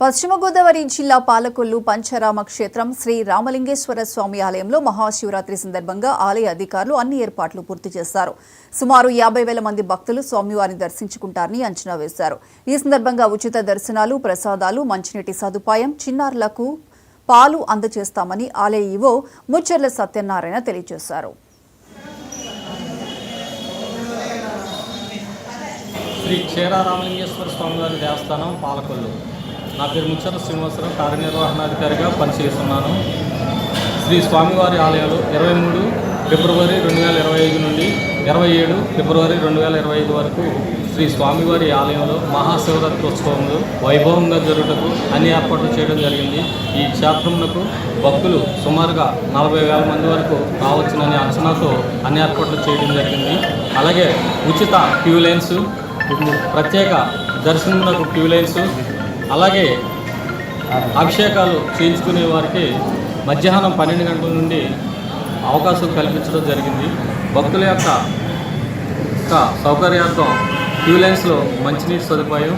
పశ్చిమ గోదావరి జిల్లా పాలకొల్లు పంచరామ క్షేత్రం శ్రీ రామలింగేశ్వర స్వామి ఆలయంలో మహాశివరాత్రి సందర్భంగా ఆలయ అధికారులు అన్ని ఏర్పాట్లు పూర్తి చేశారు. సుమారు 50,000 మంది భక్తులు స్వామివారిని దర్శించుకుంటారని అంచనా వేశారు. ఈ సందర్భంగా ఉచిత దర్శనాలు, ప్రసాదాలు, మంచినీటి సదుపాయం, చిన్నారులకు పాలు అందజేస్తామని ఆలయ ఈవో ముచ్చెర్ల సత్యనారాయణ తెలియజేశారు. శ్రీ క్షీరారామలింగేశ్వర స్వామివారి దేవస్థానం పాలకొల్లు. నా పేరు ముచ్చెర్ల శ్రీనివాసరావు, కార్యనిర్వహణాధికారిగా పనిచేస్తున్నాను. శ్రీ స్వామివారి ఆలయంలో 23 ఫిబ్రవరి 2025 నుండి 27 ఫిబ్రవరి 2025 వరకు శ్రీ స్వామివారి ఆలయంలో మహాశివరాత్రి ఉత్సవంలో వైభవంగా జరుగుటకు అన్ని ఏర్పాట్లు చేయడం జరిగింది. ఈ క్షేత్రమునకు భక్తులు సుమారుగా 40,000 మంది వరకు రావచ్చునని అంచనాతో అన్ని ఏర్పాట్లు చేయడం జరిగింది. అలాగే ఉచిత క్యూ లైన్స్, ప్రత్యేక దర్శనమునకు క్యూ లైన్స్, అలాగే అభిషేకాలు చేయించుకునే వారికి మధ్యాహ్నం 12 గంటల నుండి అవకాశం కల్పించడం జరిగింది. భక్తుల యొక్క సౌకర్యార్థం క్యూ లైన్స్లో మంచినీటి సదుపాయం,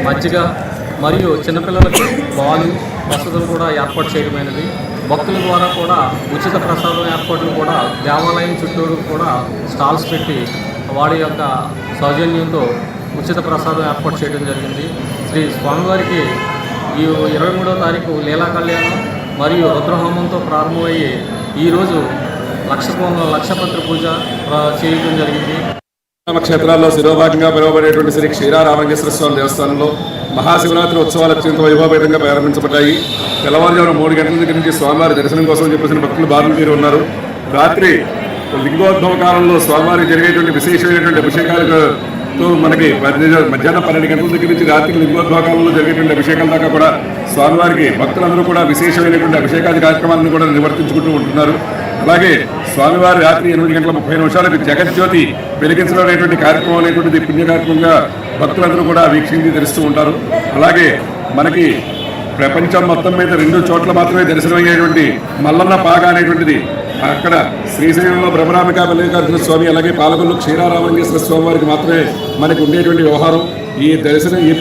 మజ్జిగ మరియు చిన్నపిల్లలకు పాలు వసతులు కూడా ఏర్పాటు చేయడమైనది. భక్తుల ద్వారా కూడా ఉచిత ప్రసాదం ఏర్పాట్లు కూడా దేవాలయం చుట్టూరు కూడా స్టాల్స్ పెట్టి వాడి యొక్క సౌజన్యంతో ఉచిత ప్రసాదం ఏర్పాటు చేయడం జరిగింది. శ్రీ స్వామివారికి ఈ 23వ తారీఖు లీలా కళ్యాణం మరియు రుద్రహోమంతో ప్రారంభమయ్యి ఈరోజు లక్షపత్రి పూజ చేయడం జరిగింది. క్షేత్రాల్లో శిరోభాగంగా పిలువబడేటువంటి శ్రీ క్షీరారామలింగేశ్వర స్వామి దేవస్థానంలో మహాశివరాత్రి ఉత్సవాలు అత్యంత వైభవపేతంగా ప్రారంభించబడ్డాయి. తెల్లవారుజామున 3 గంటల దగ్గర నుంచి స్వామివారి దర్శనం కోసం చెప్పేసిన భక్తులు బారులు తీరి ఉన్నారు. రాత్రి లింగోద్భవ కాలంలో స్వామివారికి జరిగేటువంటి విశేషమైనటువంటి అభిషేకాలతో మనకి మధ్యాహ్నం 12 గంటల దగ్గర నుంచి రాత్రి లింగోద్భవ కాలంలో జరిగేటువంటి అభిషేకాల దాకా కూడా స్వామివారికి భక్తులందరూ కూడా విశేషమైనటువంటి అభిషేకాది కార్యక్రమాలను కూడా నిర్వర్తించుకుంటూ ఉంటున్నారు. అలాగే స్వామివారి రాత్రి 8:30 జగజ్యోతి వెలిగించడం అనేటువంటి కార్యక్రమం అనేటువంటిది పుణ్య కార్యక్రమంగా భక్తులందరూ కూడా వీక్షించి తెలుస్తూ ఉంటారు. అలాగే మనకి ప్రపంచం మొత్తం మీద 2 చోట్ల మాత్రమే దర్శనమయ్యేటువంటి మల్లన్న పాక అనేటువంటిది అక్కడ శ్రీశైలంలో బ్రహ్మరామికా మల్లికార్జున స్వామి, అలాగే పాలకొల్లు క్షీరారామలింగేశ్వర స్వామి వారికి మాత్రమే మనకు ఉండేటువంటి వ్యవహారం. ఈ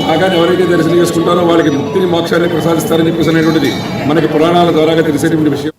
పాగాన్ని ఎవరైతే దర్శనం చేసుకుంటారో వాళ్ళకి ముక్తిని, మోక్షాన్ని ప్రసాదిస్తారని చెప్పేసి అనేటువంటిది మనకి పురాణాల ద్వారా తెలిసేటువంటి విషయం.